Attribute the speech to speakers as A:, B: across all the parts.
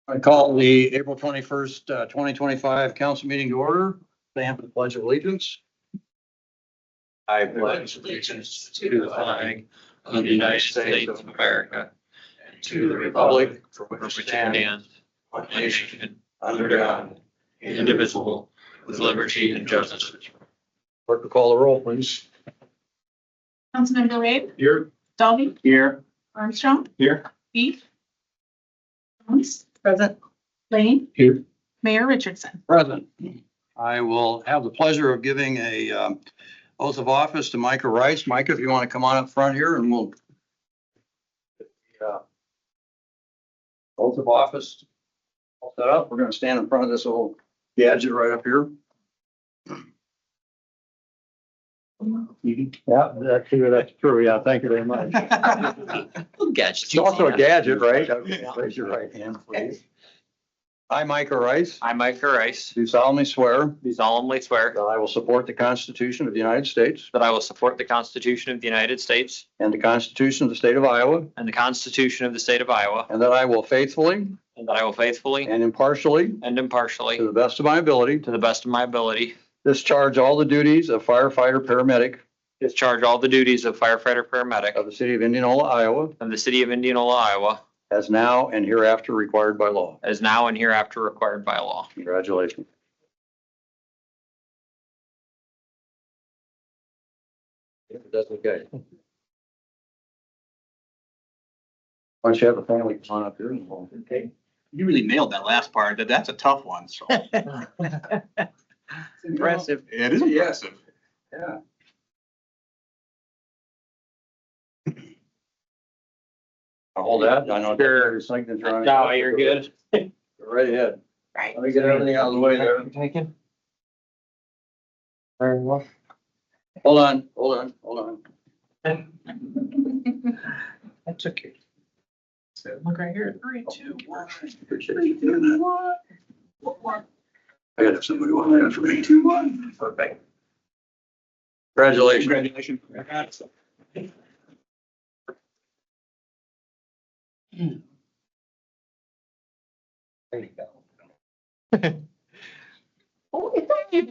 A: I call the April 21st, 2025 council meeting to order. Stand for the pledge of allegiance.
B: I pledge allegiance to the flag of the United States of America and to the republic for which it stands, one nation, under God, indivisible, with liberty and justice.
A: Clerk will call the roll, please.
C: Councilmember Wade,
A: Here.
C: Dolly,
A: Here.
C: Armstrong,
A: Here.
C: Beef. Jones, present. Lane,
A: Here.
C: Mayor Richardson.
A: Present. I will have the pleasure of giving a oath of office to Micah Rice. Micah, if you want to come on up front here and we'll oath of office all set up. We're going to stand in front of this little gadget right up here. Yeah, that's true. Yeah, thank you very much. It's also a gadget, right? Raise your right hand, please. I, Micah Rice,
B: I, Micah Rice,
A: do solemnly swear
B: do solemnly swear
A: that I will support the Constitution of the United States
B: that I will support the Constitution of the United States
A: and the Constitution of the State of Iowa,
B: and the Constitution of the State of Iowa,
A: and that I will faithfully
B: and that I will faithfully
A: and impartially,
B: and impartially,
A: to the best of my ability,
B: to the best of my ability,
A: discharge all the duties of firefighter paramedic
B: discharge all the duties of firefighter paramedic
A: of the city of Indianola, Iowa,
B: of the city of Indianola, Iowa,
A: as now and hereafter required by law.
B: as now and hereafter required by law.
A: Congratulations. That's okay. Why don't you have a family come on up here?
D: Okay. You really nailed that last part. That's a tough one, so.
B: Impressive.
D: It is impressive.
A: Yeah. I'll hold that. I know.
B: Sure.
A: Your signature on it.
B: No, you're good.
A: Go right ahead. Let me get everything out of the way there.
B: Taken. Very well.
A: Hold on.
B: That's okay.
D: So look right here. 3, 2, 1.
A: Appreciate you doing that. I gotta have somebody want that for me. 2, 1. Perfect. Congratulations.
D: Congratulations.
A: There you go.
C: Oh, it's okay.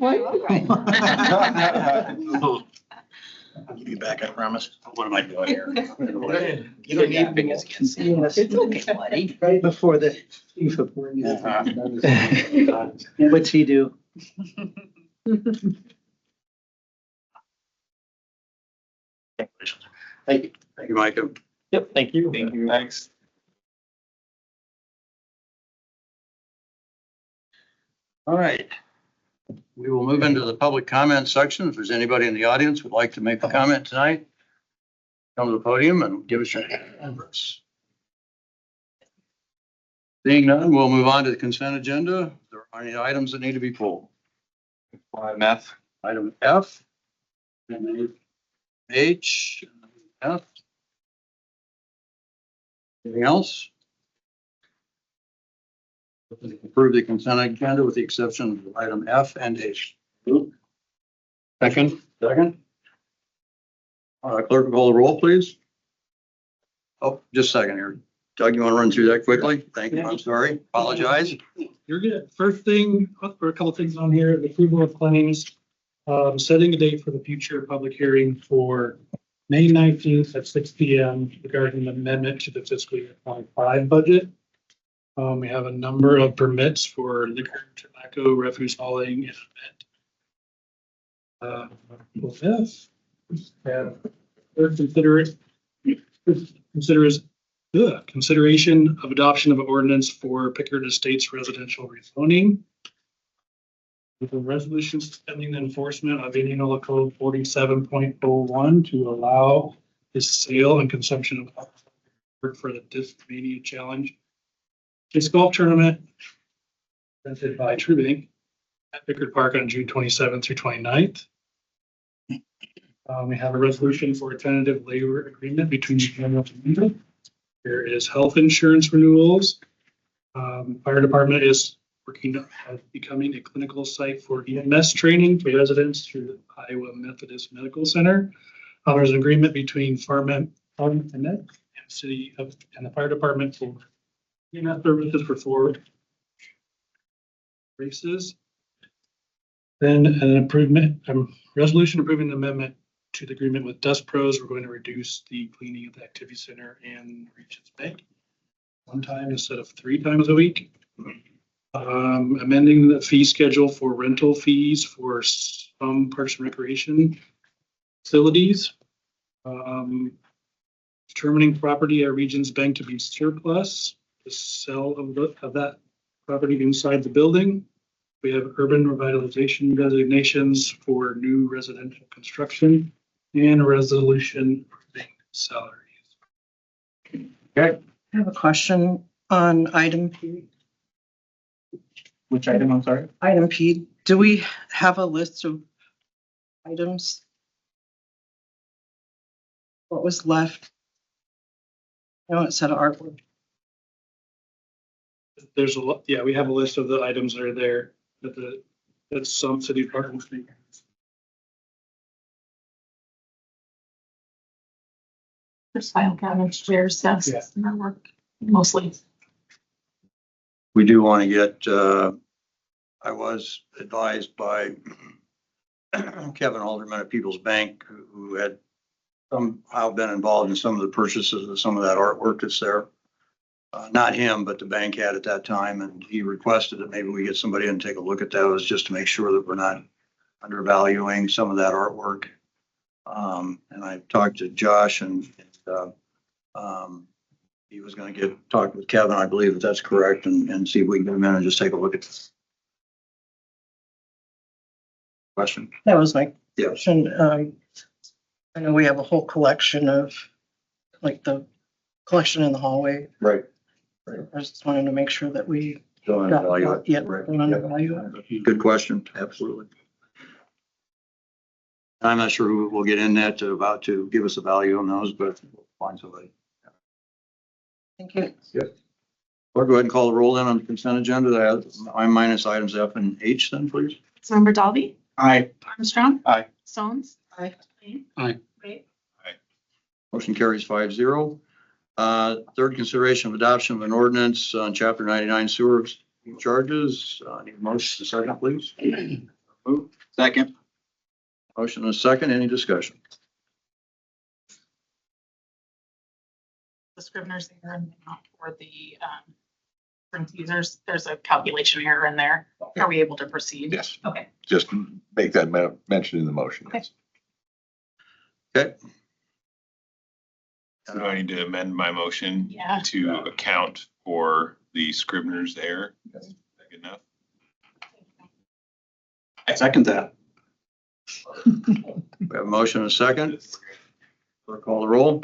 D: I'll give you back, I promise. What am I doing here?
C: You don't need fingers against it. It's okay, buddy.
E: Right before the chief of police. What's he do?
A: Thank you. Thank you, Micah.
B: Yep, thank you.
D: Thank you.
B: Thanks.
A: All right. We will move into the public comment section. If there's anybody in the audience who would like to make a comment tonight, come to the podium and give us your address. Seeing none, we'll move on to the consent agenda. There are any items that need to be pulled.
D: Meth.
A: Item F. H. F. Anything else? Approve the consent agenda with the exception of item F and H. Second. Clerk will call the roll, please. Oh, just a second here. Doug, you want to run through that quickly? Thank you. I'm sorry. Apologize.
F: You're good. First thing, or a couple of things on here, the approval of claims, setting a date for the future public hearing for May 19th at 6 p.m. regarding the amendment to the fiscal year 25 budget. We have a number of permits for liquor, tobacco, refuse hauling, and event. Consideration of adoption of ordinance for Pickard Estates residential rezoning. With a resolution suspending the enforcement of Indianola Code 47.01 to allow the sale and consumption of alcohol for the Discmania Challenge disc golf tournament presented by True Bank at Pickard Park on June 27th through 29th. We have a resolution for a tentative labor agreement between the general community. There is health insurance renewals. Fire department is working on becoming a clinical site for EMS training for residents through the Iowa Methodist Medical Center. There's an agreement between Farm and city of and the fire department for EMS services for 4 races. Then an improvement, resolution approving the amendment to the agreement with Dust Pros. We're going to reduce the cleaning of the activity center and Regions Bank 1 time instead of 3 times a week. Amending the fee schedule for rental fees for some parks and recreation facilities. Determining property at Regions Bank to be surplus, the sale of that property inside the building. We have urban revitalization designations for new residential construction and a resolution approving salaries.
A: Okay.
C: I have a question on item P.
D: Which item, I'm sorry?
C: Item P, do we have a list of items? What was left? I know it said artwork.
F: There's a lot, yeah, we have a list of the items that are there that some city departments make.
G: There's file cabinets, chairs, desks, and that work mostly.
A: We do want to get, I was advised by Kevin Alderman at People's Bank, who had somehow been involved in some of the purchases of some of that artwork that's there. Not him, but the bank had at that time, and he requested that maybe we get somebody in and take a look at those just to make sure that we're not undervaluing some of that artwork. And I talked to Josh and he was going to talk with Kevin, I believe that that's correct, and see if we can get him in and just take a look at this. Question?
C: That was my
A: Yes.
C: question. I know we have a whole collection of, like the collection in the hallway.
A: Right.
C: I just wanted to make sure that we
A: Don't
C: got,
A: undervalue it.
C: yeah,
A: Right.
C: don't undervalue it.
A: Good question, absolutely. I'm not sure who will get in that about to give us a value on those, but we'll find somebody.
C: Thank you.
A: Or go ahead and call the roll then on the consent agenda. I'm minus items F and H then, please.
G: Councilmember Dalby,
D: Aye.
G: Armstrong.
D: Aye.
G: Stones.
C: Aye.
G: Lane.
F: Aye.
G: Wade.
A: Motion carries 5-0. Third consideration of adoption of an ordinance on chapter 99 sewer charges. Need a motion a second, please.
D: Move. Second.
A: Motion and a second. Any discussion?
G: The Scrivener's error and not for the print users. There's a calculation error in there. Are we able to proceed?
H: Yes,
G: Okay.
H: just make that mention in the motion.
G: Okay.
A: Okay.
I: So do I need to amend my motion
G: Yeah.
I: to account for the Scrivener's error? Is that good enough?
D: I second that.
A: We have a motion and a second. Clerk, call the roll.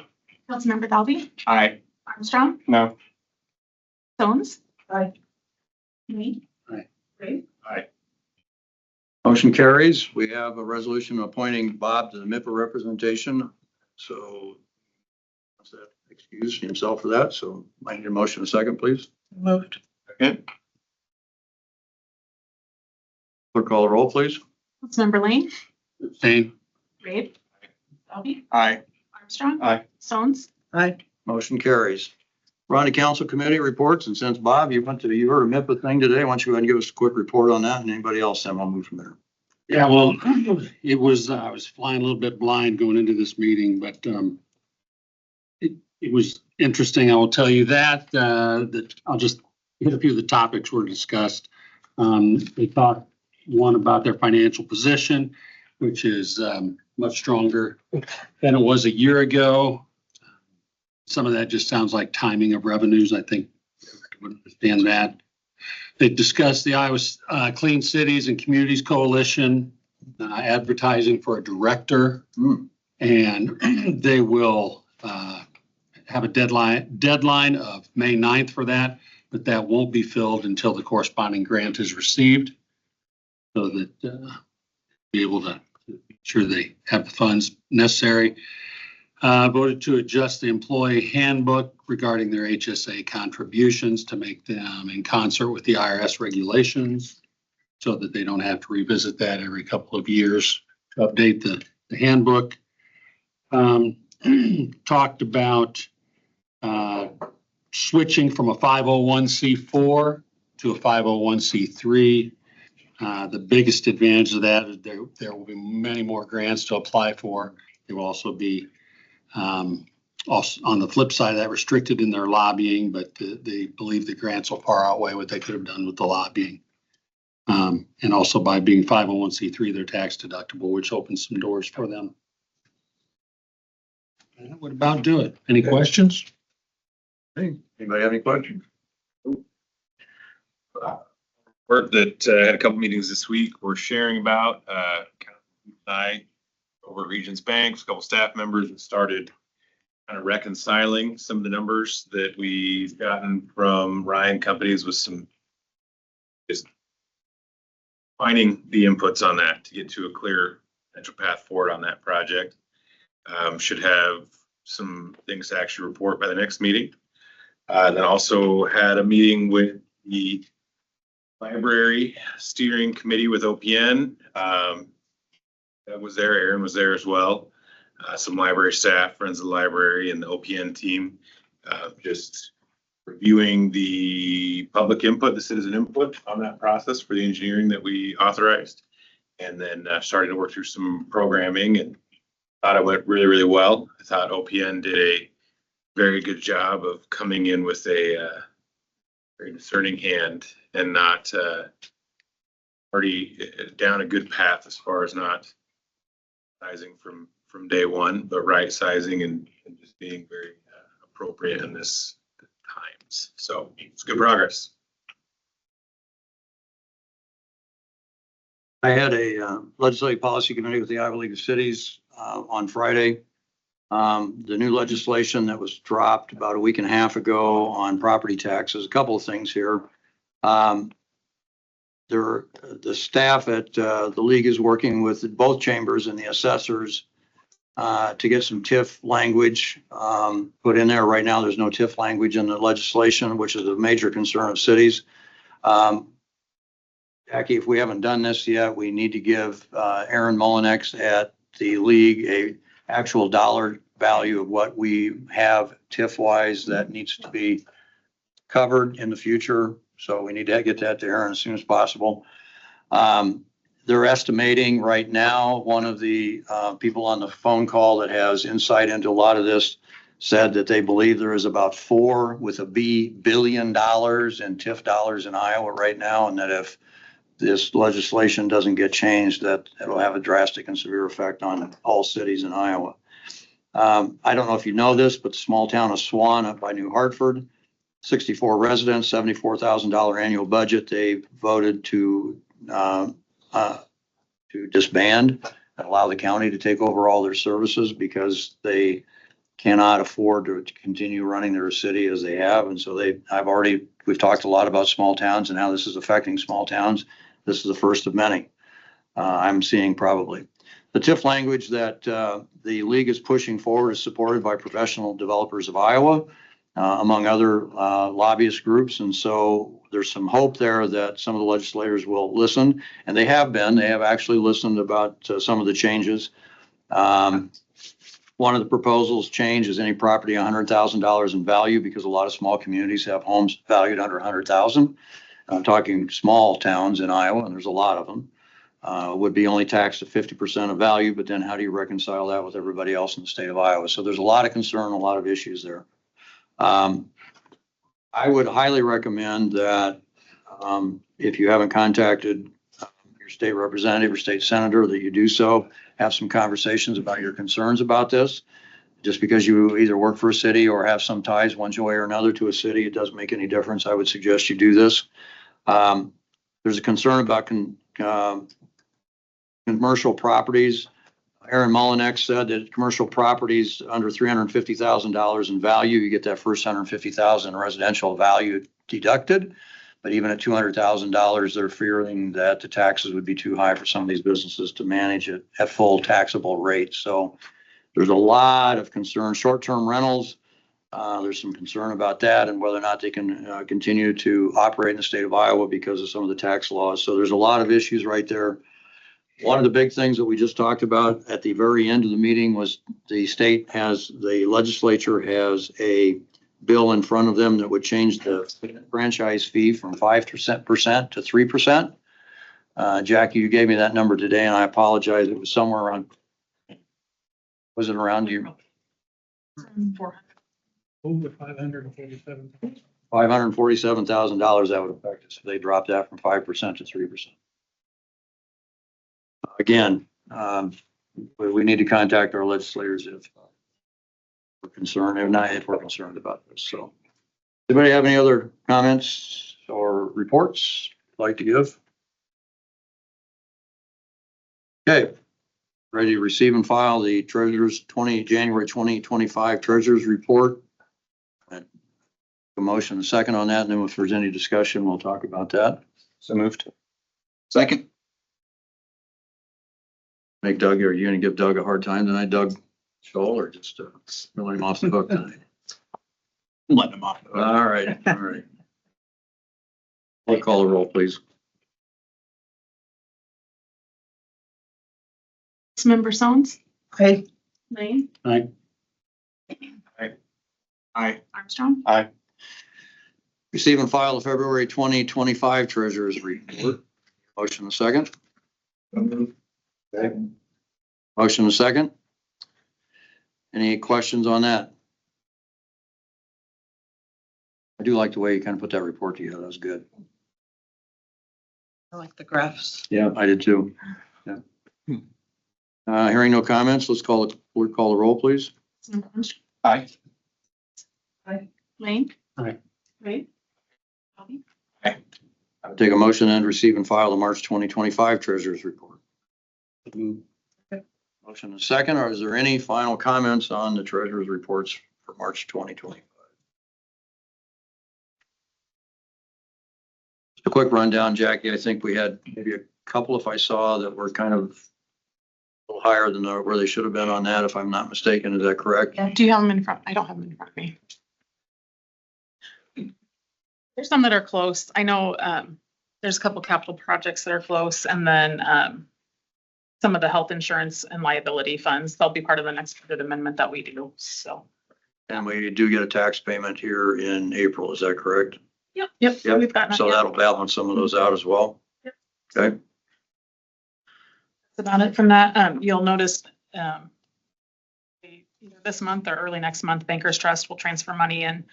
G: Councilmember Dalby,
D: Aye.
G: Armstrong,
D: No.
G: Stones.
C: Aye.
G: Wade.
F: Aye.
G: Wade.
A: Motion carries. We have a resolution appointing Bob to the MIPA representation. So wants to excuse himself for that. So I need a motion a second, please.
C: Moved.
D: Second.
A: Clerk, call the roll, please.
G: Councilmember Lane,
F: Same.
G: Wade. Dalby,
D: Aye.
G: Armstrong.
D: Aye.
G: Stones.
C: Aye.
A: Motion carries. We're on to council committee reports, and since Bob, you heard a MIPA thing today, why don't you go ahead and give us a quick report on that, and anybody else, then we'll move from there.
J: Yeah, well, it was, I was flying a little bit blind going into this meeting, but it was interesting. I will tell you that I'll just hit a few of the topics were discussed. They talked one about their financial position, which is much stronger than it was a year ago. Some of that just sounds like timing of revenues. I think I would understand that. They discussed the Iowa Clean Cities and Communities Coalition advertising for a director, and they will have a deadline of May 9th for that, but that won't be filled until the corresponding grant is received, so that be able to make sure they have the funds necessary. Voted to adjust the employee handbook regarding their HSA contributions to make them in concert with the IRS regulations so that they don't have to revisit that every couple of years to update the handbook. Talked about switching from a 501c4 to a 501c3. The biggest advantage of that is there will be many more grants to apply for. There will also be, also on the flip side of that, restricted in their lobbying, but they believe the grants will far outweigh what they could have done with the lobbying. And also by being 501c3, they're tax deductible, which opens some doors for them. And that would about do it. Any questions?
A: Hey, anybody have any questions?
I: Work that had a couple meetings this week. We're sharing about, I over at Regions Bank, a couple staff members have started kind of reconciling some of the numbers that we've gotten from Ryan Companies with some just finding the inputs on that to get to a clear potential path forward on that project. Should have some things to actually report by the next meeting. Then also had a meeting with the library steering committee with OPN. That was there. Aaron was there as well. Some library staff, friends of the library, and the OPN team, just reviewing the public input, the citizen input on that process for the engineering that we authorized, and then starting to work through some programming, and thought it went really, really well. I thought OPN did a very good job of coming in with a very discerning hand and not already down a good path as far as not sizing from day one, but right sizing and just being very appropriate in this times. So it's good progress.
A: I had a legislative policy committee with the Iowa League of Cities on Friday. The new legislation that was dropped about a week and a half ago on property taxes, a couple of things here. The staff at the league is working with both chambers and the assessors to get some TIF language put in there. Right now, there's no TIF language in the legislation, which is a major concern of cities. Jackie, if we haven't done this yet, we need to give Aaron Mullinex at the league a actual dollar value of what we have TIF wise that needs to be covered in the future. So we need to get that to Aaron as soon as possible. They're estimating right now, one of the people on the phone call that has insight into a lot of this said that they believe there is about $4 billion in TIF dollars in Iowa right now, and that if this legislation doesn't get changed, that it'll have a drastic and severe effect on all cities in Iowa. I don't know if you know this, but the small town of Swan up by New Hartford, 64 residents, $74,000 annual budget. They voted to disband and allow the county to take over all their services because they cannot afford to continue running their city as they have. And so we've talked a lot about small towns and how this is affecting small towns. This is the first of many I'm seeing probably. The TIF language that the league is pushing forward is supported by Professional Developers of Iowa, among other lobbyist groups. And so there's some hope there that some of the legislators will listen, and they have been. They have actually listened about some of the changes. One of the proposals changes any property $100,000 in value, because a lot of small communities have homes valued under $100,000. I'm talking small towns in Iowa, and there's a lot of them. Would be only taxed at 50% of value, but then how do you reconcile that with everybody else in the state of Iowa? So there's a lot of concern, a lot of issues there. I would highly recommend that if you haven't contacted your state representative or state senator, that you do so. Have some conversations about your concerns about this. Just because you either work for a city or have some ties one way or another to a city, it doesn't make any difference. I would suggest you do this. There's a concern about commercial properties. Aaron Mullinex said that commercial properties under $350,000 in value, you get that first $150,000 residential value deducted. But even at $200,000, they're fearing that the taxes would be too high for some of these businesses to manage it at full taxable rates. So there's a lot of concern. Short-term rentals, there's some concern about that and whether or not they can continue to operate in the state of Iowa because of some of the tax laws. So there's a lot of issues right there. One of the big things that we just talked about at the very end of the meeting was the legislature has a bill in front of them that would change the franchise fee from 5% to 3%. Jackie, you gave me that number today and I apologize. It was somewhere around, was it around you?
G: 400.
F: Over $547.
A: $547,000 that would affect us if they dropped that from 5% to 3%. Again, we need to contact our legislators if we're concerned, if we're concerned about this. So, anybody have any other comments or reports you'd like to give? Okay, ready to receive and file the treasurer's January 2025 treasurer's report. A motion, a second on that, and then if there's any discussion, we'll talk about that.
H: So moved.
A: Second. Make Doug, are you gonna give Doug a hard time tonight, Doug Scholl, or just let him off the hook tonight?
D: I'm letting them off.
A: All right, all right. We'll call the roll, please.
G: Councilmember Stones,
C: Aye.
G: Lane.
J: Aye.
D: Aye.
G: Armstrong.
H: Aye.
A: Receive and file the February 2025 treasurer's report. Motion a second. Motion a second. Any questions on that? I do like the way you kind of put that report together. That was good.
C: I like the graphs.
A: Yeah, I did too. Yeah. Hearing no comments, let's call the roll, please.
G: Councilmember Armstrong.
H: Aye.
G: Lane.
J: Aye.
G: Wade. Bobby.
A: I would take a motion and receive and file the March 2025 treasurer's report. Motion is second, or is there any final comments on the treasurer's reports for March 2025? Just a quick rundown, Jackie. I think we had maybe a couple, if I saw, that were kind of a little higher than where they should have been on that, if I'm not mistaken. Is that correct?
G: Yeah, do you have them in front? I don't have them in front of me. There's some that are close. I know there's a couple capital projects that are close, and then some of the health insurance and liability funds, they'll be part of the next budget amendment that we do, so.
A: And we do get a tax payment here in April, is that correct?
G: Yep.
A: Yep.
G: We've gotten.
A: So that'll balance some of those out as well?
G: Yep.
A: Okay.
G: That's about it from that. You'll notice either this month or early next month, Bankers Trust will transfer money in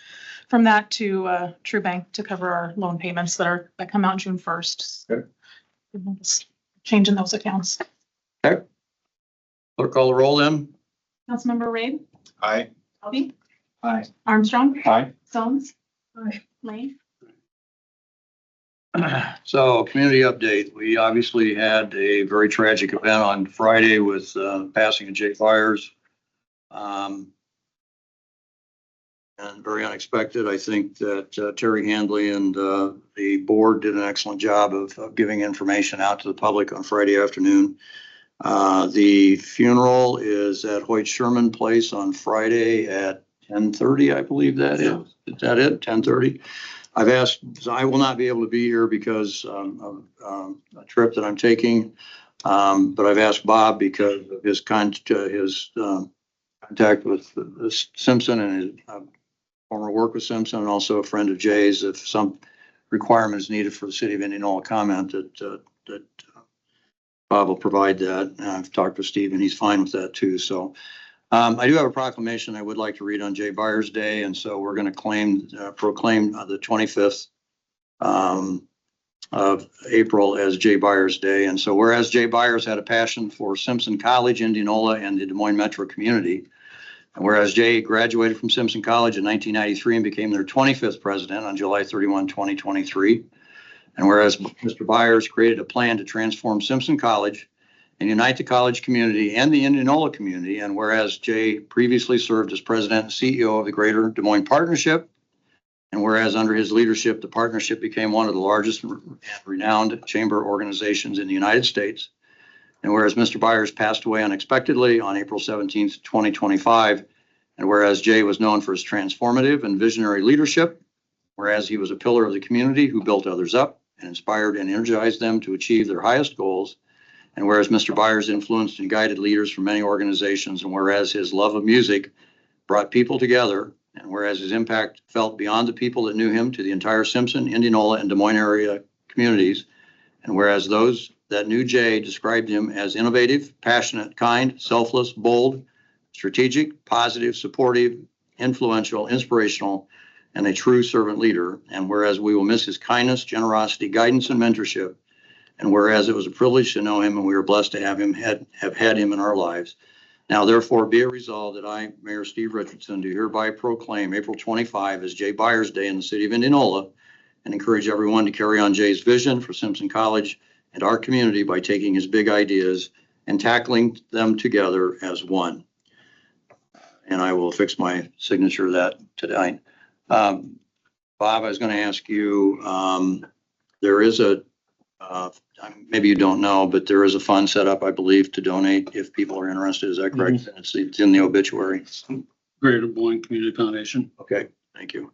G: from that to True Bank to cover our loan payments that come out June 1st.
A: Okay.
G: Changing those accounts.
A: Okay. Clerk, call the roll then.
G: Councilmember Wade.
D: Aye.
G: Bobby.
D: Aye.
G: Armstrong.
H: Aye.
G: Stones. Lane.
A: So, community update. We obviously had a very tragic event on Friday with passing of Jay Byers. And very unexpected. I think that Terry Handley and the board did an excellent job of giving information out to the public on Friday afternoon. The funeral is at Hoyt Sherman Place on Friday at 10:30, I believe that is. Is that it? 10:30? I've asked, I will not be able to be here because of a trip that I'm taking. But I've asked Bob because of his contact with Simpson and his former work with Simpson, and also a friend of Jay's, if some requirement is needed for the city of Indianola comment, that Bob will provide that. And I've talked with Steve and he's fine with that too. So I do have a proclamation I would like to read on Jay Byers Day. And so we're going to proclaim the 25th of April as Jay Byers Day. And so whereas Jay Byers had a passion for Simpson College, Indianola, and the Des Moines metro community, and whereas Jay graduated from Simpson College in 1993 and became their 25th president on July 31, 2023, and whereas Mr. Byers created a plan to transform Simpson College and unite the college community and the Indianola community, and whereas Jay previously served as president and CEO of the Greater Des Moines Partnership, and whereas under his leadership, the partnership became one of the largest and renowned chamber organizations in the United States, and whereas Mr. Byers passed away unexpectedly on April 17th, 2025, and whereas Jay was known for his transformative and visionary leadership, whereas he was a pillar of the community who built others up and inspired and energized them to achieve their highest goals, and whereas Mr. Byers influenced and guided leaders from many organizations, and whereas his love of music brought people together And whereas his impact felt beyond the people that knew him to the entire Simpson, Indianola, and Des Moines area communities. And whereas those that knew Jay described him as innovative, passionate, kind, selfless, bold, strategic, positive, supportive, influential, inspirational, and a true servant leader. And whereas we will miss his kindness, generosity, guidance, and mentorship. And whereas it was a privilege to know him and we were blessed to have had him in our lives. Now therefore be it resolved that I, Mayor Steve Richardson, do hereby proclaim April 25 as Jay Byers Day in the city of Indianola, and encourage everyone to carry on Jay's vision for Simpson College and our community by taking his big ideas and tackling them together as one. And I will fix my signature of that tonight. Bob, I was going to ask you, there is a, maybe you don't know, but there is a fund set up, I believe, to donate if people are interested. Is that correct? It's in the obituary.
J: Greater Des Moines Community Foundation.
A: Okay, thank you.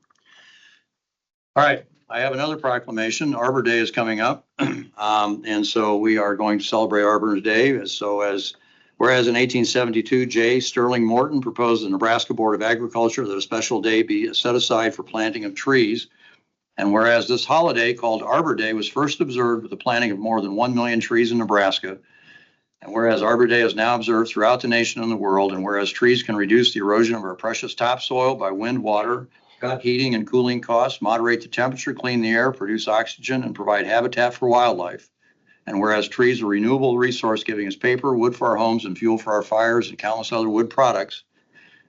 A: All right, I have another proclamation. Arbor Day is coming up. And so we are going to celebrate Arbor Day. Whereas in 1872, J. Sterling Morton proposed the Nebraska Board of Agriculture that a special day be set aside for planting of trees. And whereas this holiday called Arbor Day was first observed with the planting of more than 1 million trees in Nebraska. And whereas Arbor Day is now observed throughout the nation and the world, and whereas trees can reduce the erosion of our precious topsoil by wind, water, cut heating and cooling costs, moderate the temperature, clean the air, produce oxygen, and provide habitat for wildlife. And whereas trees are a renewable resource giving us paper, wood for our homes, and fuel for our fires and countless other wood products.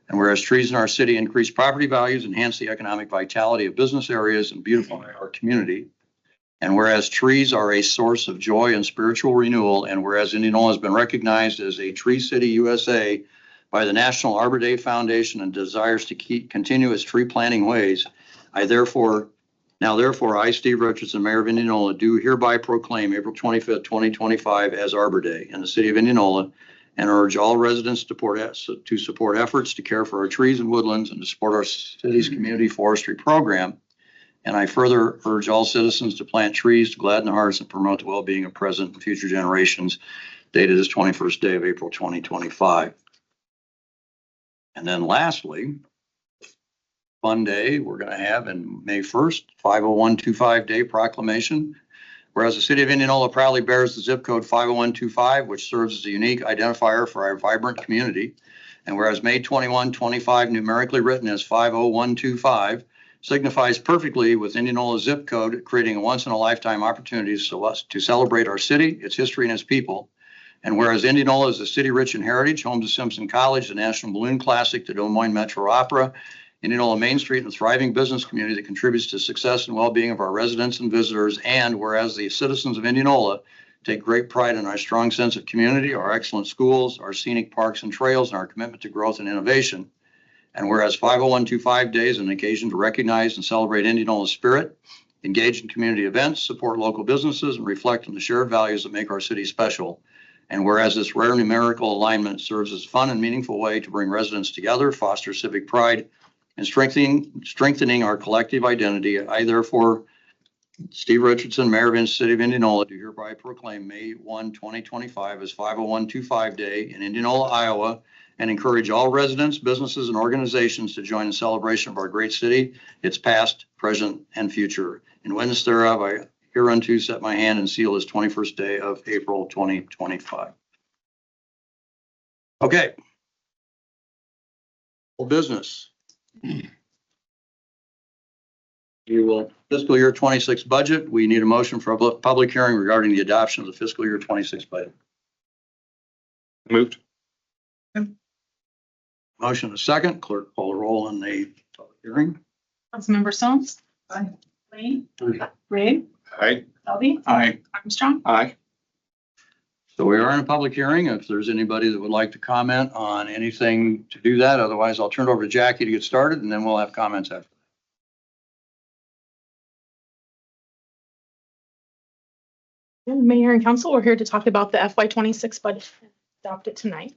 A: And whereas trees in our city increase property values, enhance the economic vitality of business areas, and beautify our community. And whereas trees are a source of joy and spiritual renewal, and whereas Indianola has been recognized as a Tree City USA by the National Arbor Day Foundation and desires to continue its tree planting ways, Therefore, I, Steve Richardson, Mayor of Indianola, do hereby proclaim April 25th, 2025 as Arbor Day in the city of Indianola, and urge all residents to support efforts to care for our trees and woodlands and to support our city's community forestry program. And I further urge all citizens to plant trees to gladden the hearts and promote the well-being of present and future generations, dated this 21st day of April 2025. And then lastly, fun day we're going to have in May 1st, 50125 Day Proclamation. Whereas the city of Indianola proudly bears the zip code 50125, which serves as a unique identifier for our vibrant community. And whereas May 2125, numerically written as 50125, signifies perfectly with Indianola's zip code, creating a once-in-a-lifetime opportunity to celebrate our city, its history, and its people. And whereas Indianola is a city rich in heritage, home to Simpson College, the National Balloon Classic, the Des Moines Metro Opera, Indianola Main Street, and a thriving business community that contributes to success and well-being of our residents and visitors. And whereas the citizens of Indianola take great pride in our strong sense of community, our excellent schools, our scenic parks and trails, and our commitment to growth and innovation. And whereas 50125 Day is an occasion to recognize and celebrate Indianola's spirit, engage in community events, support local businesses, and reflect on the shared values that make our city special. And whereas this rare numerical alignment serves as a fun and meaningful way to bring residents together, foster civic pride, and strengthening our collective identity, I therefore, Steve Richardson, Mayor of the City of Indianola, do hereby proclaim May 1, 2025 as 50125 Day in Indianola, Iowa, and encourage all residents, businesses, and organizations to join in celebration of our great city, its past, present, and future. In witness thereof, I hereunto set my hand and seal this 21st day of April 2025. Okay. Full business. Fiscal year 26 budget. We need a motion for a public hearing regarding the adoption of the fiscal year 26 budget.
I: Moved.
A: Motion a second. Clerk call the roll on the public hearing.
G: Councilmember Stones?
E: Aye.
G: Lane?
J: Aye.
G: Ray?
I: Aye.
G: Selby?
D: Aye.
G: Armstrong?
D: Aye.
A: So we are in a public hearing. If there's anybody that would like to comment on anything, to do that. Otherwise, I'll turn it over to Jackie to get started, and then we'll have comments after.
K: Mayor and council, we're here to talk about the FY26 budget adopted tonight.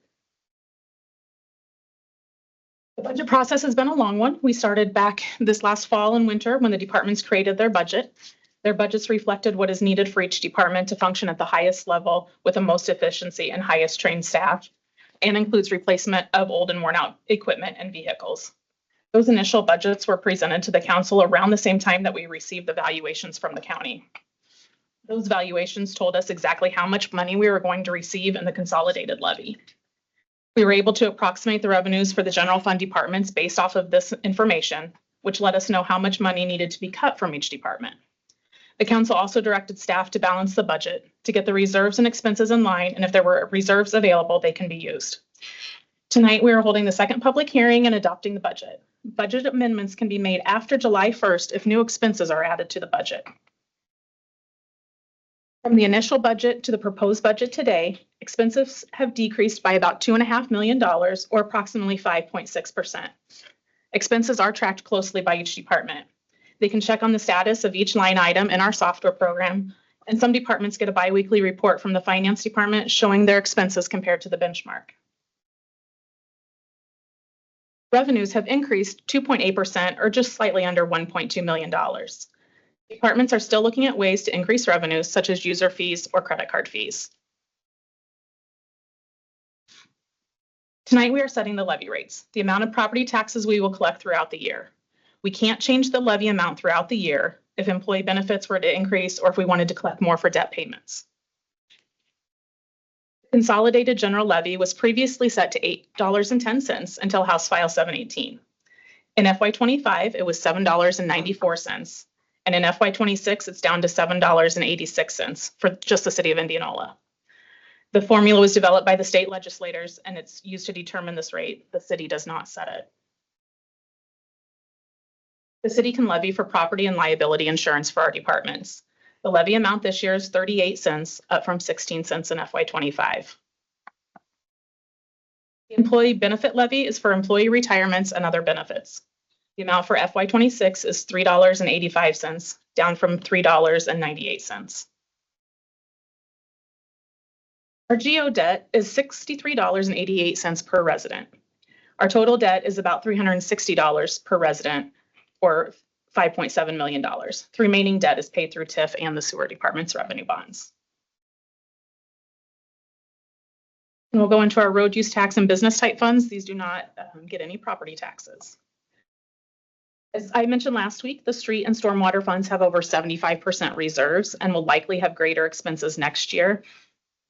K: The budget process has been a long one. We started back this last fall and winter when the departments created their budget. Their budgets reflected what is needed for each department to function at the highest level with the most efficiency and highest trained staff, and includes replacement of old and worn out equipment and vehicles. Those initial budgets were presented to the council around the same time that we received the valuations from the county. Those valuations told us exactly how much money we were going to receive in the consolidated levy. We were able to approximate the revenues for the general fund departments based off of this information, which let us know how much money needed to be cut from each department. The council also directed staff to balance the budget to get the reserves and expenses in line, and if there were reserves available, they can be used. Tonight, we are holding the second public hearing and adopting the budget. Budget amendments can be made after July 1st if new expenses are added to the budget. From the initial budget to the proposed budget today, expenses have decreased by about $2.5 million or approximately 5.6%. Expenses are tracked closely by each department. They can check on the status of each line item in our software program, and some departments get a biweekly report from the finance department showing their expenses compared to the benchmark. Revenues have increased 2.8% or just slightly under $1.2 million. Departments are still looking at ways to increase revenues such as user fees or credit card fees. Tonight, we are setting the levy rates, the amount of property taxes we will collect throughout the year. We can't change the levy amount throughout the year if employee benefits were to increase or if we wanted to collect more for debt payments. Consolidated general levy was previously set to $8.10 until House File 718. In FY25, it was $7.94, and in FY26, it's down to $7.86 for just the city of Indianola. The formula was developed by the state legislators, and it's used to determine this rate. The city does not set it. The city can levy for property and liability insurance for our departments. The levy amount this year is 38 cents, up from 16 cents in FY25. The employee benefit levy is for employee retirements and other benefits. The amount for FY26 is $3.85, down from $3.98. Our GO debt is $63.88 per resident. Our total debt is about $360 per resident, or $5.7 million. The remaining debt is paid through TIF and the sewer department's revenue bonds. And we'll go into our road use tax and business type funds. These do not get any property taxes. As I mentioned last week, the street and stormwater funds have over 75% reserves and will likely have greater expenses next year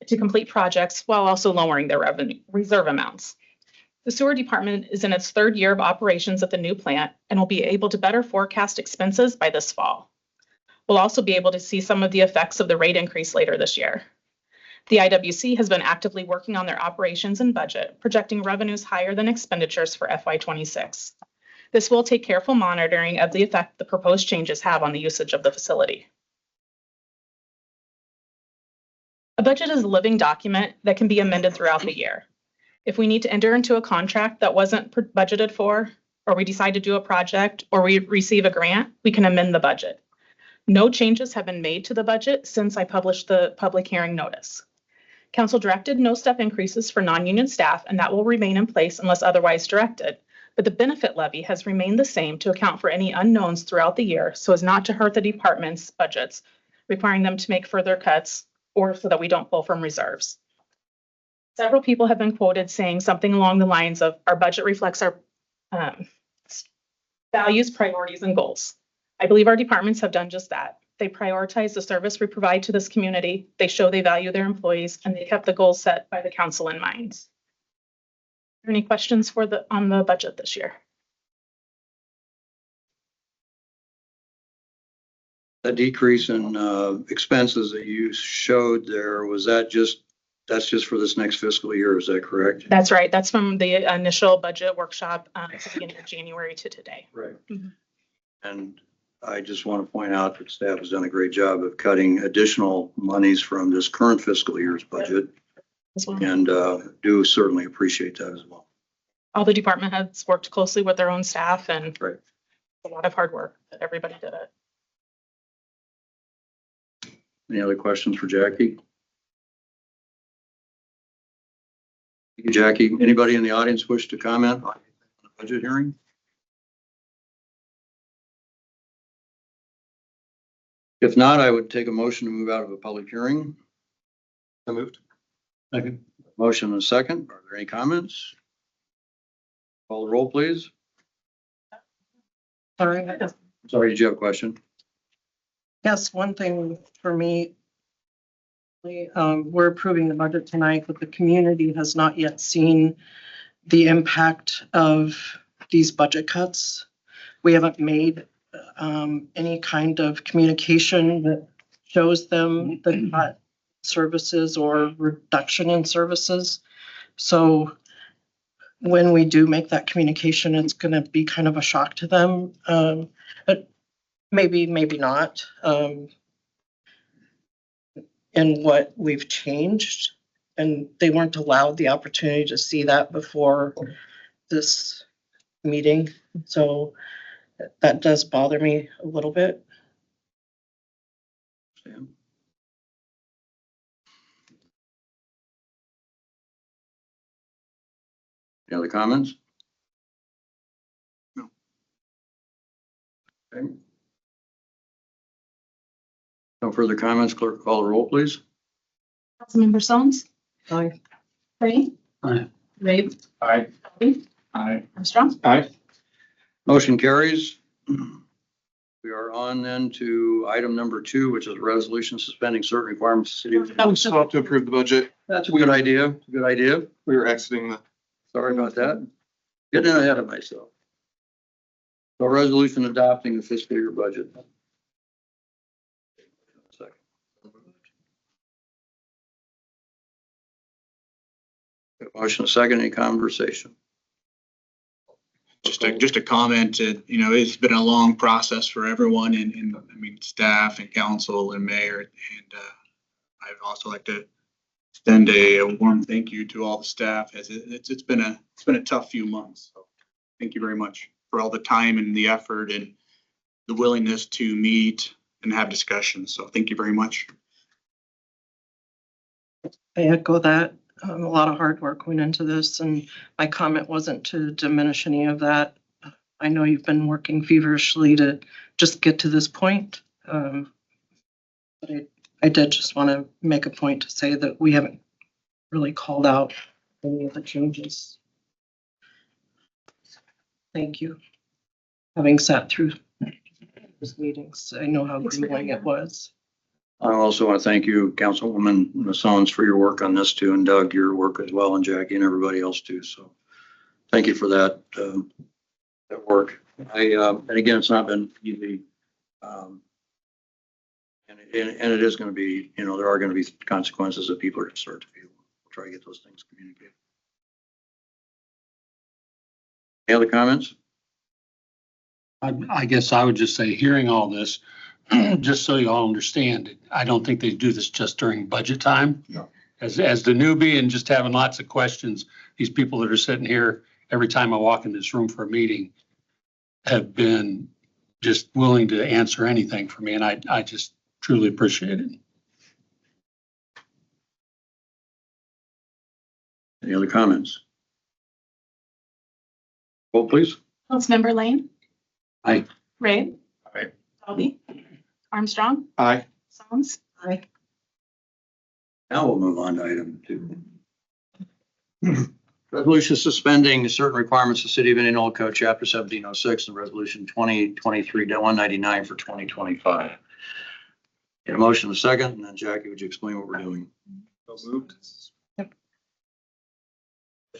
K: to complete projects while also lowering their reserve amounts. The sewer department is in its third year of operations at the new plant and will be able to better forecast expenses by this fall. We'll also be able to see some of the effects of the rate increase later this year. The IWC has been actively working on their operations and budget, projecting revenues higher than expenditures for FY26. This will take careful monitoring of the effect the proposed changes have on the usage of the facility. A budget is a living document that can be amended throughout the year. If we need to enter into a contract that wasn't budgeted for, or we decide to do a project, or we receive a grant, we can amend the budget. No changes have been made to the budget since I published the public hearing notice. Council directed no step increases for non-union staff, and that will remain in place unless otherwise directed. But the benefit levy has remained the same to account for any unknowns throughout the year so as not to hurt the department's budgets, requiring them to make further cuts or so that we don't pull from reserves. Several people have been quoted saying something along the lines of our budget reflects our values, priorities, and goals. I believe our departments have done just that. They prioritize the service we provide to this community. They show they value their employees, and they kept the goals set by the council in mind. Are there any questions on the budget this year?
A: The decrease in expenses that you showed there, that's just for this next fiscal year, is that correct?
K: That's right. That's from the initial budget workshop at the beginning of January to today.
A: Right.
K: Mhm.
A: And I just want to point out that staff has done a great job of cutting additional monies from this current fiscal year's budget,
K: As well.
A: and do certainly appreciate that as well.
K: All the department heads worked closely with their own staff, and
A: Right.
K: a lot of hard work that everybody did it.
A: Any other questions for Jackie? Thank you, Jackie. Anybody in the audience wish to comment on the budget hearing? If not, I would take a motion to move out of a public hearing.
H: So moved.
A: Second. Motion and a second. Are there any comments? Call the roll, please.
C: Sorry.
A: Sorry, did you have a question?
C: Yes, one thing for me. We're approving the budget tonight, but the community has not yet seen the impact of these budget cuts. We haven't made any kind of communication that shows them the cut services or reduction in services. So when we do make that communication, it's gonna be kind of a shock to them. But maybe not. And what we've changed, and they weren't allowed the opportunity to see that before this meeting. So that does bother me a little bit.
A: Sam? Any other comments?
D: No.
A: Okay. No further comments. Clerk, call the roll, please.
K: Councilmember Stones,
C: Aye.
K: Ray,
J: Aye.
K: Ray,
H: Aye.
K: Bobby,
H: Aye.
K: Armstrong.
H: Aye.
A: Motion carries. We are on then to item number 2, which is a resolution suspending certain requirements of city.
H: We still have to approve the budget.
A: That's a good idea. Good idea.
H: We were exiting the.
A: Sorry about that. Getting ahead of myself. So resolution adopting the fiscal year budget. Second. Motion second, any conversation?
D: Just a comment that, you know, it's been a long process for everyone and I mean, staff and council and mayor. And I'd also like to extend a warm thank you to all the staff as it's been a tough few months. So thank you very much for all the time and the effort and the willingness to meet and have discussions. So thank you very much.
C: I echo that. A lot of hard work went into this, and my comment wasn't to diminish any of that. I know you've been working feverishly to just get to this point. But I did just want to make a point to say that we haven't really called out any of the changes. Thank you. Having sat through those meetings, I know how
K: Thanks for
C: grueling
K: doing
C: it was.
A: I also want to thank you, Councilwoman Masons, for your work on this too, and Doug, your work as well, and Jackie and everybody else too. So thank you for that, that work. And again, it's not been easy. And it is going to be, you know, there are going to be consequences that people are going to start to feel. We'll try to get those things communicated. Any other comments?
J: I guess I would just say, hearing all this, just so you all understand, I don't think they do this just during budget time.
A: No.
J: As the newbie and just having lots of questions, these people that are sitting here every time I walk in this room for a meeting have been just willing to answer anything for me, and I just truly appreciate it.
A: Any other comments? Roll, please.
K: Councilmember Lane.
J: Aye.
K: Ray.
H: Aye.
K: Bobby. Armstrong.
H: Aye.
K: Stones.
C: Aye.
A: Now we'll move on to item 2. Resolution suspending certain requirements of City of Indianola Code, Chapter 1706, and Resolution 2023-199 for 2025. Get a motion in a second, and then Jackie, would you explain what we're doing?
H: So moved.
A: Motion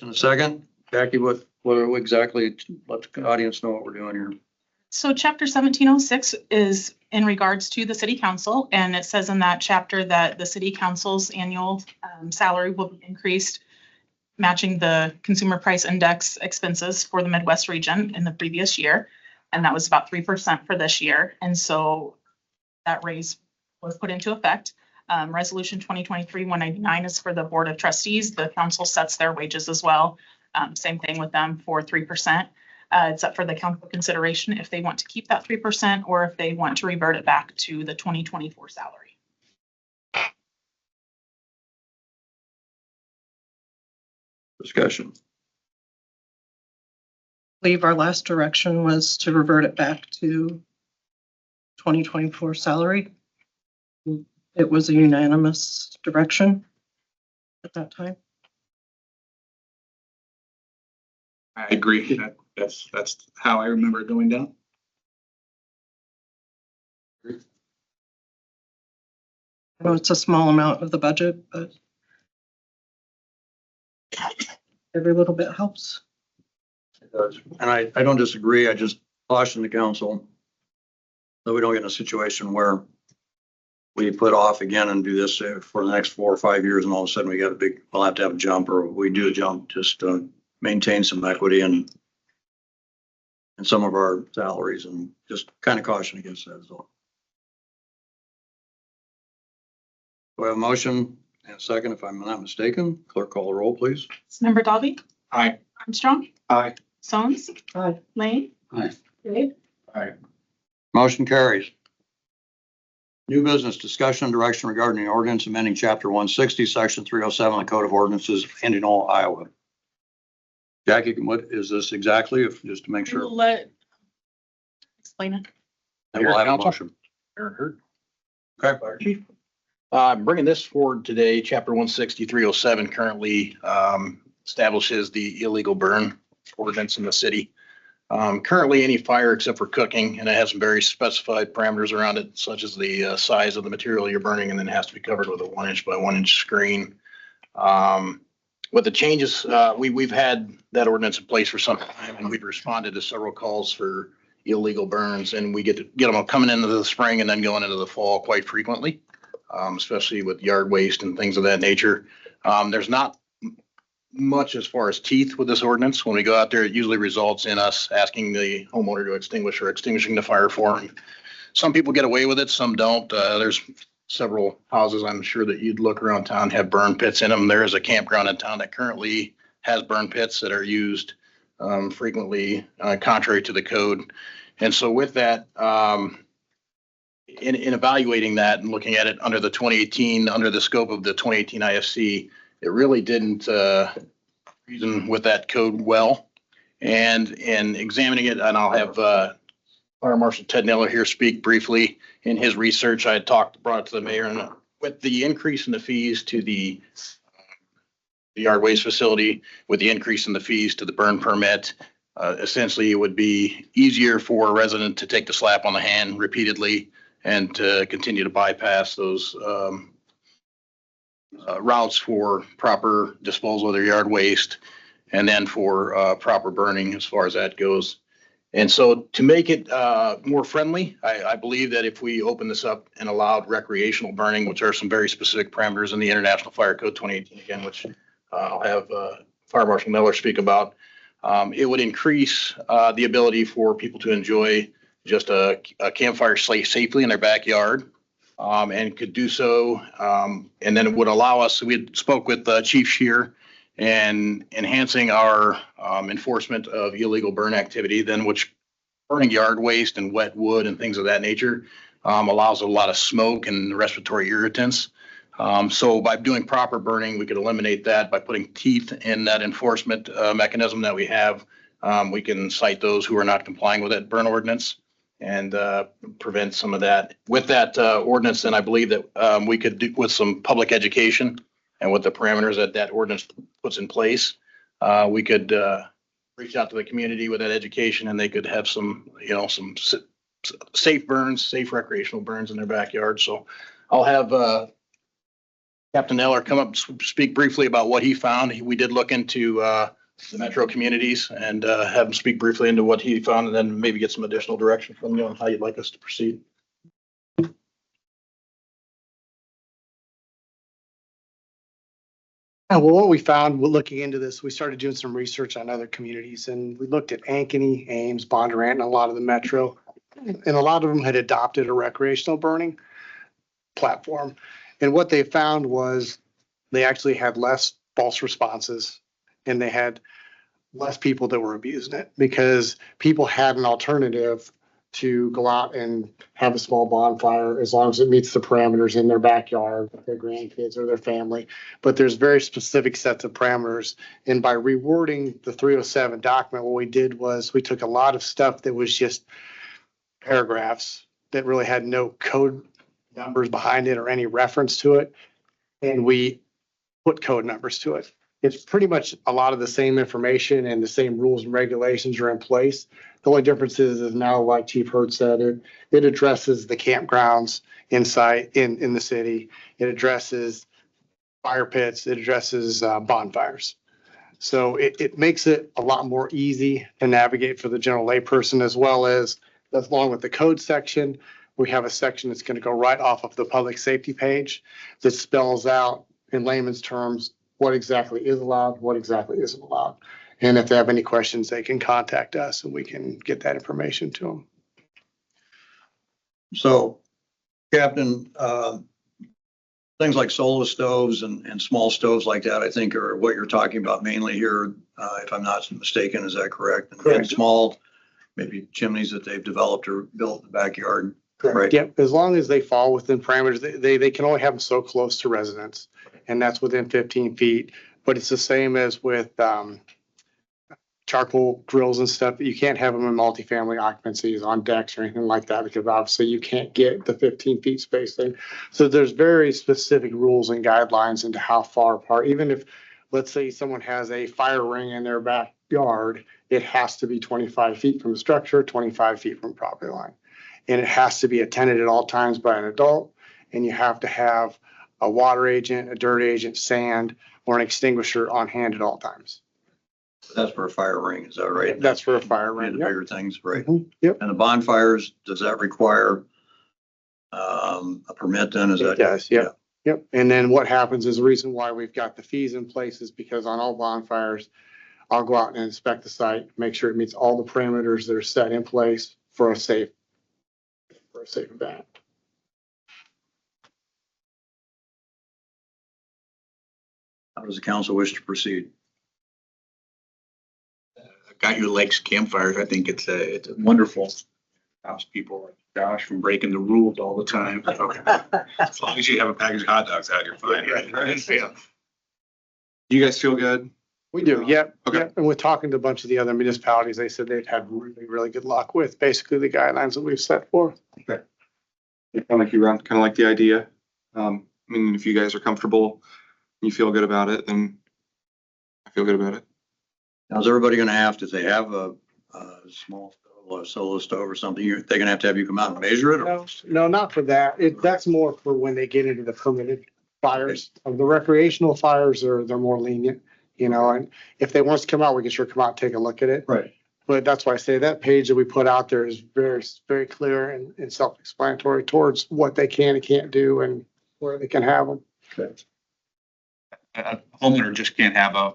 A: in a second. Jackie, what exactly, let the audience know what we're doing here.
K: So chapter 1706 is in regards to the city council, and it says in that chapter that the city council's annual salary will be increased, matching the consumer price index expenses for the Midwest region in the previous year. And that was about 3% for this year. And so that raise was put into effect. Resolution 2023-199 is for the Board of Trustees. The council sets their wages as well. Same thing with them for 3%. It's up for the council consideration if they want to keep that 3% or if they want to revert it back to the 2024 salary.
A: Discussion.
C: I believe our last direction was to revert it back to 2024 salary. It was a unanimous direction at that time.
D: I agree. That's how I remember it going down.
C: I know it's a small amount of the budget, but every little bit helps.
A: It does. And I don't disagree. I just caution the council that we don't get in a situation where we put off again and do this for the next 4 or 5 years, and all of a sudden we'll have to have a jump, or we do a jump just to maintain some equity in some of our salaries, and just kind of caution against that as well. Do I have a motion and a second, if I'm not mistaken? Clerk, call the roll, please.
K: Member Dolby,
D: Aye.
K: Armstrong,
H: Aye.
K: Stones,
C: Aye.
K: Lane.
J: Aye.
K: Dave.
A: Motion carries. New business discussion and direction regarding the ordinance amending chapter 160, section 307 of the Code of Ordinances, Indianola, Iowa. Jackie, what is this exactly? If just to make sure.
K: Explain it.
A: And we'll have a
E: Council.
A: motion. Okay.
E: Chief. I'm bringing this forward today. Chapter 16307 currently establishes the illegal burn ordinance in the city. Currently, any fire except for cooking, and it has some very specified parameters around it, such as the size of the material you're burning, and then it has to be covered with a 1-inch by 1-inch screen. With the changes, we've had that ordinance in place for some time, and we've responded to several calls for illegal burns, and we get them coming into the spring and then going into the fall quite frequently, especially with yard waste and things of that nature. There's not much as far as teeth with this ordinance. When we go out there, it usually results in us asking the homeowner to extinguish or extinguishing the fire for him. Some people get away with it, some don't. There's several houses, I'm sure that you'd look around town, have burn pits in them. There is a campground in town that currently has burn pits that are used frequently, contrary to the code. And so with that, in evaluating that and looking at it under the 2018, under the scope of the 2018 IFC, it really didn't reason with that code well. And in examining it, and I'll have Fire Marshal Ted Neller here speak briefly. In his research, I had brought it to the mayor, and with the increase in the fees to the yard waste facility, with the increase in the fees to the burn permit, essentially it would be easier for a resident to take the slap on the hand repeatedly and to continue to bypass those routes for proper disposal of their yard waste, and then for proper burning as far as that goes. And so to make it more friendly, I believe that if we open this up and allowed recreational burning, which are some very specific parameters in the International Fire Code 2018 again, which I'll have Fire Marshal Miller speak about, it would increase the ability for people to enjoy just a campfire safely in their backyard. And could do so. And then it would allow us, we had spoke with Chief Scheer, and enhancing our enforcement of illegal burn activity, then which burning yard waste and wet wood and things of that nature allows a lot of smoke and respiratory irritants. So by doing proper burning, we could eliminate that by putting teeth in that enforcement mechanism that we have. We can cite those who are not complying with that burn ordinance and prevent some of that. With that ordinance, then I believe that we could do with some public education and with the parameters that that ordinance puts in place, we could reach out to the community with that education, and they could have some, some safe burns, safe recreational burns in their backyard. So I'll have Captain Neller come up and speak briefly about what he found. We did look into the metro communities and have him speak briefly into what he found, and then maybe get some additional direction from you on how you'd like us to proceed.
L: Well, what we found looking into this, we started doing some research on other communities, and we looked at Ankeny, Ames, Bondurant, and a lot of the metro. And a lot of them had adopted a recreational burning platform. And what they found was they actually had less false responses, and they had less people that were abusing it, because people had an alternative to go out and have a small bonfire as long as it meets the parameters in their backyard with their grandkids or their family. But there's very specific sets of parameters. And by rewording the 307 document, what we did was we took a lot of stuff that was just paragraphs that really had no code numbers behind it or any reference to it, and we put code numbers to it. it's pretty much a lot of the same information and the same rules and regulations are in place. The only difference is now, like Chief Hurd said, it addresses the campgrounds inside in the city. It addresses fire pits. It addresses bonfires. So it makes it a lot more easy to navigate for the general layperson, as well as along with the code section. We have a section that's going to go right off of the public safety page that spells out in layman's terms what exactly is allowed, what exactly isn't allowed. And if they have any questions, they can contact us and we can get that information to them.
A: So, Captain, things like solo stoves and small stoves like that, I think are what you're talking about mainly here, if I'm not mistaken, is that correct? And
L: Correct.
A: small, maybe chimneys that they've developed or built in the backyard. Right.
L: Yep, as long as they fall within parameters, they can only have them so close to residents, and that's within 15 feet. But it's the same as with charcoal grills and stuff. You can't have them in multifamily occupancies on decks or anything like that, because obviously you can't get the 15 feet spacing. So there's very specific rules and guidelines into how far apart, even if, let's say someone has a fire ring in their backyard, it has to be 25 feet from the structure, 25 feet from property line. And it has to be attended at all times by an adult, and you have to have a water agent, a dirt agent, sand, or an extinguisher on hand at all times.
A: That's for a fire ring, is that right?
L: That's for a fire
A: One of
L: ring.
A: the
L: Yep.
A: bigger things, right?
L: Yep.
A: And the bonfires, does that require a permit then? Is
L: It
A: that?
L: does, yep. Yep. And then what happens is the reason why we've got the fees in place is because on all bonfires, I'll go out and inspect the site, make sure it meets all the parameters that are set in place for a safe event.
A: How does the council wish to proceed?
D: A guy who likes campfires, I think it's a wonderful. Stops people like Josh from breaking the rules all the time.
I: As long as you have a package of hot dogs out, you're fine, right?
D: Yeah.
H: You guys feel good?
L: We do, yep.
H: Okay.
L: Yep. And we're talking to a bunch of the other municipalities. They said they've had really, really good luck with basically the guidelines that we've set forth.
H: Kind of like you, Ron, kind of like the idea. I mean, if you guys are comfortable, you feel good about it, then I feel good about it.
A: Now, is everybody gonna have to, if they have a small stove, a solo stove or something, they're gonna have to have you come out and measure it? Or?
L: No, not for that. That's more for when they get into the permitted fires. The recreational fires they're more lenient, and if they want us to come out, we can sure come out and take a look at it.
A: Right.
L: But that's why I say that page that we put out there is very, very clear and self-explanatory towards what they can and can't do and where they can have them.
A: Okay.
D: A homeowner just can't have a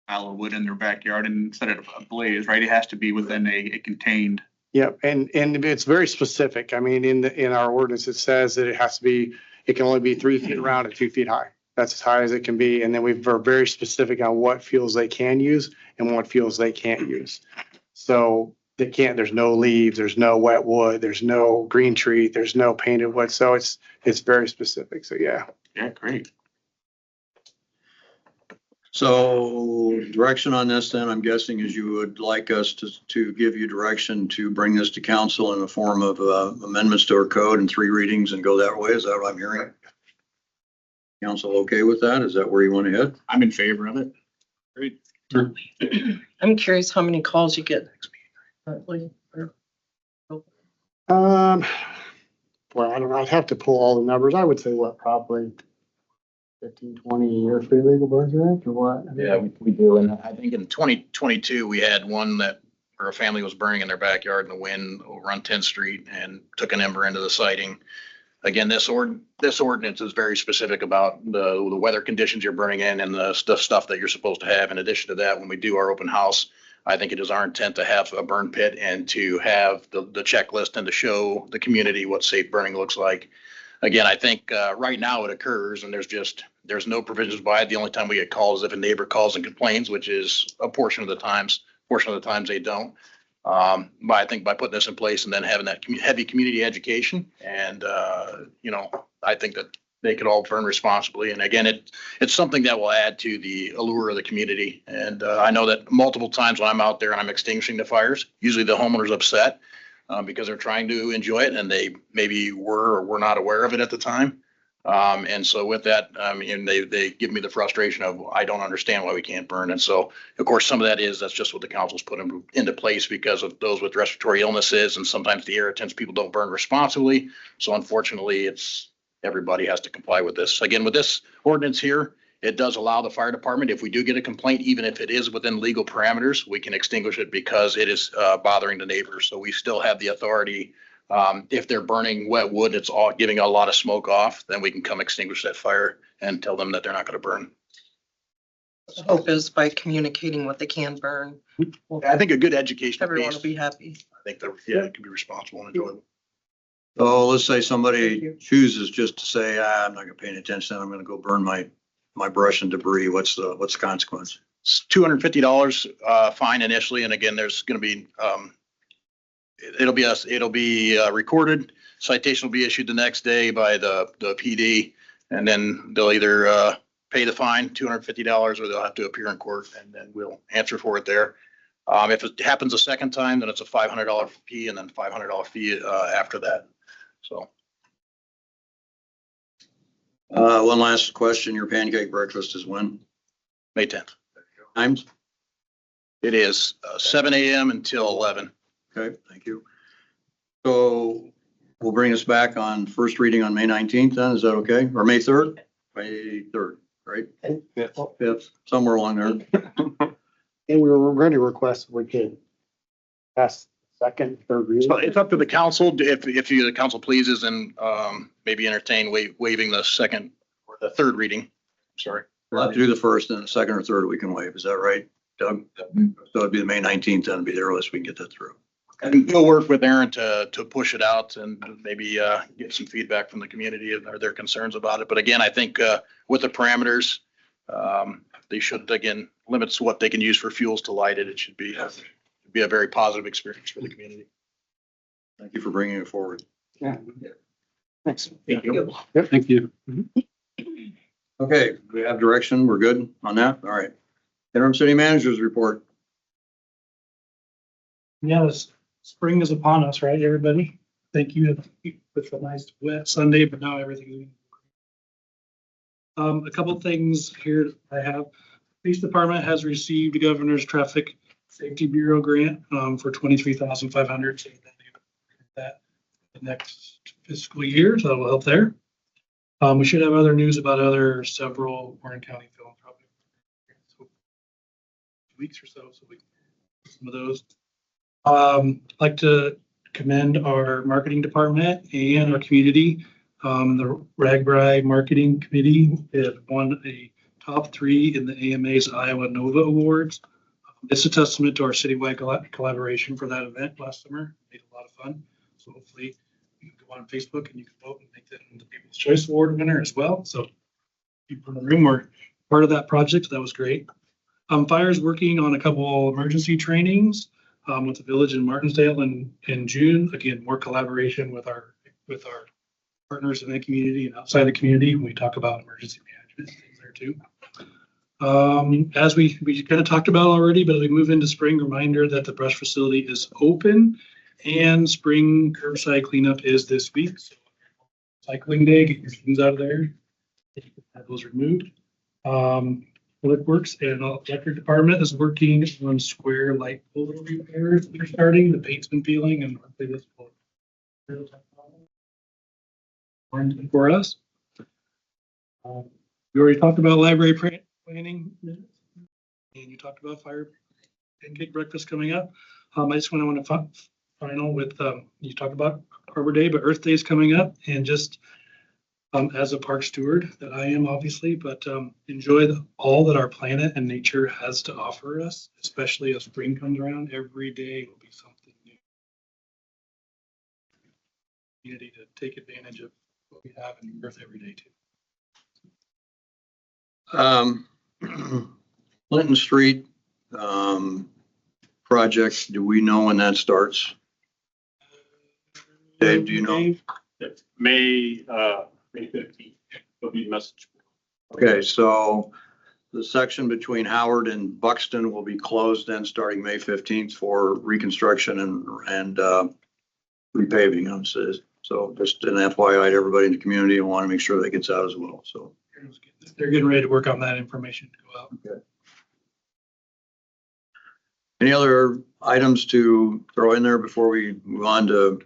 D: pile of wood in their backyard and set it ablaze, right? It has to be within a contained.
L: Yep, and it's very specific. I mean, in our ordinance, it says that it can only be 3 feet around and 2 feet high. That's as high as it can be. And then we're very specific on what fuels they can use and what fuels they can't use. So there's no leaves, there's no wet wood, there's no green tree, there's no painted wood. So it's very specific. So yeah.
D: Yeah, great.
A: So direction on this then, I'm guessing is you would like us to give you direction to bring this to council in the form of amendments to our code and 3 readings and go that way. Is that what I'm hearing? Council okay with that? Is that where you want to head?
D: I'm in favor of it. Great.
C: I'm curious how many calls you get next meeting.
L: Well, I don't know. I'd have to pull all the numbers. I would say probably 15, 20 a year for illegal birds act or what?
E: Yeah, we do. And I think in 2022, we had one where a family was burning in their backyard in the wind over on 10th Street and took an ember into the siding. Again, this ordinance is very specific about the weather conditions you're burning in and the stuff that you're supposed to have. In addition to that, when we do our open house, I think it is our intent to have a burn pit and to have the checklist and to show the community what safe burning looks like. Again, I think right now it occurs and there's no provisions by it. The only time we get calls is if a neighbor calls and complains, which is a portion of the times they don't. But I think by putting this in place and then having that heavy community education and, I think that they could all burn responsibly. And again, it's something that will add to the allure of the community. And I know that multiple times when I'm out there and I'm extinguishing the fires, usually the homeowner's upset because they're trying to enjoy it and they maybe were or were not aware of it at the time. And so with that, I mean, they give me the frustration of, I don't understand why we can't burn. And so, of course, some of that's just what the council's put into place because of those with respiratory illnesses and sometimes the irritants, people don't burn responsibly. So unfortunately, everybody has to comply with this. Again, with this ordinance here, it does allow the fire department, if we do get a complaint, even if it is within legal parameters, we can extinguish it because it is bothering the neighbors. So we still have the authority. If they're burning wet wood, it's all giving a lot of smoke off, then we can come extinguish that fire and tell them that they're not going to burn.
C: The hope is by communicating what they can burn,
E: I think a good educational
C: everyone
E: piece,
C: will be happy.
E: I think that, yeah, it can be responsible and enjoyable.
A: So let's say
C: Thank
A: somebody
C: you.
A: chooses just to say, I'm not gonna pay any attention, I'm gonna go burn my brush and debris. What's the consequence?
E: It's $250 fine initially, and again, there's going to be it'll be recorded. Citation will be issued the next day by the PD, and then they'll either pay the fine, $250, or they'll have to appear in court, and then we'll answer for it there. If it happens a second time, then it's a $500 fee, and then $500 fee after that. So.
A: One last question. Your pancake breakfast is when?
E: May 10th.
A: Times?
E: It is 7 a.m. until 11.
A: Okay, thank you. So we'll bring us back on first reading on May 19th then, is that okay? Or May 3rd? May 3rd, right? 5th, somewhere along there.
L: And we were going to request if we could pass second, third reading.
E: So it's up to the council, if the council pleases, and maybe entertain waiving the second or the third reading. Sorry.
A: We'll have to do the first and the second or third we can waive. Is that right, Doug? So it'd be the May 19th, then it'd be the earliest we can get that through.
E: And we'll work with Aaron to push it out and maybe get some feedback from the community or their concerns about it. But again, I think with the parameters, they should, again, limits what they can use for fuels to light it. It should be a very positive experience for the community.
A: Thank you for bringing it forward.
L: Yeah. Thanks.
E: Thank you.
J: Thank you.
A: Okay, we have direction. We're good on that? All right. Interim city managers report.
F: Yes, spring is upon us, right, everybody? Thank you with a nice wet Sunday, but now everything's. A couple things here I have. Police Department has received the Governor's Traffic Safety Bureau grant for $23,500. So that the next fiscal year, so that will help there. We should have other news about several Warren County film probably. So 2 weeks or so we can do some of those. I'd like to commend our marketing department and our community. The RAGBRAI Marketing Committee has won a top 3 in the AMA's Iowa Nova Awards. It's a testament to our citywide collaboration for that event last summer. Made a lot of fun. So hopefully you can go on Facebook and you can vote and make them the People's Choice Award winner as well. So people in the room were part of that project. That was great. Fire's working on a couple emergency trainings with the village in Martinsdale in June. Again, more collaboration with our partners in the community and outside the community when we talk about emergency management things there too. As we kind of talked about already, but as we move into spring, reminder that the brush facility is open and spring curbside cleanup is this week. So cycling day, get your things out of there. Have those removed. Public Works and Electric Department is working on square light pole repairs. They're starting. The paint's been peeling and hopefully this will for us. We already talked about library planning and you talked about fire pancake breakfast coming up. I just want to final with you talked about Arbor Day, but Earth Day is coming up, and just as a park steward that I am obviously, but enjoy all that our planet and nature has to offer us, especially as spring comes around. Every day will be something new. Community to take advantage of what we have in Earth every day too.
A: Clinton Street project, do we know when that starts? Dave, do you know?
M: May 15th, will be the message.
A: Okay, so the section between Howard and Buxton will be closed then starting May 15th for reconstruction and repaving. Is So just an FYI to everybody in the community, and want to make sure that gets out as well, so.
F: They're getting ready to work on that information to go out.
A: Any other items to throw in there before we move on to,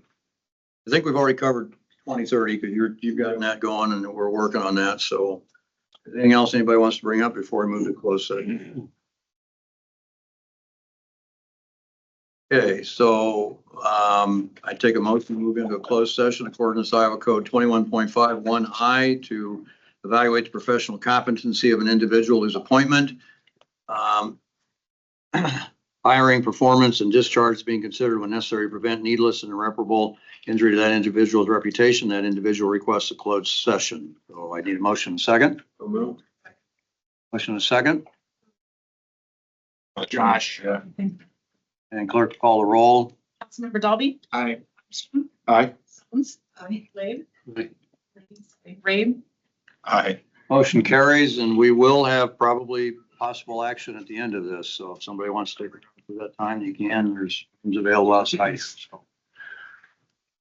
A: I think we've already covered 2030 because you've gotten that going and we're working on that. So anything else anybody wants to bring up before we move to closed session? Okay, so I take a motion to move into a closed session according to Iowa Code 21.51I to evaluate the professional competency of an individual whose appointment, hiring, performance, and discharge being considered when necessary to prevent needless and irreparable injury to that individual's reputation. That individual requests a closed session. So I need a motion second. Motion a second.
I: Josh.
A: And clerk call the roll.
K: Councilmember Dalby?
D: Aye.
H: Aye.
K: Jones? Aye. Glade? Rabe?
I: Aye.
A: Motion carries, and we will have probably possible action at the end of this. So if somebody wants to take that time, you can. There's rooms available outside. So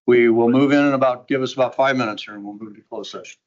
A: we will move in about, give us about 5 minutes here and we'll move to closed session.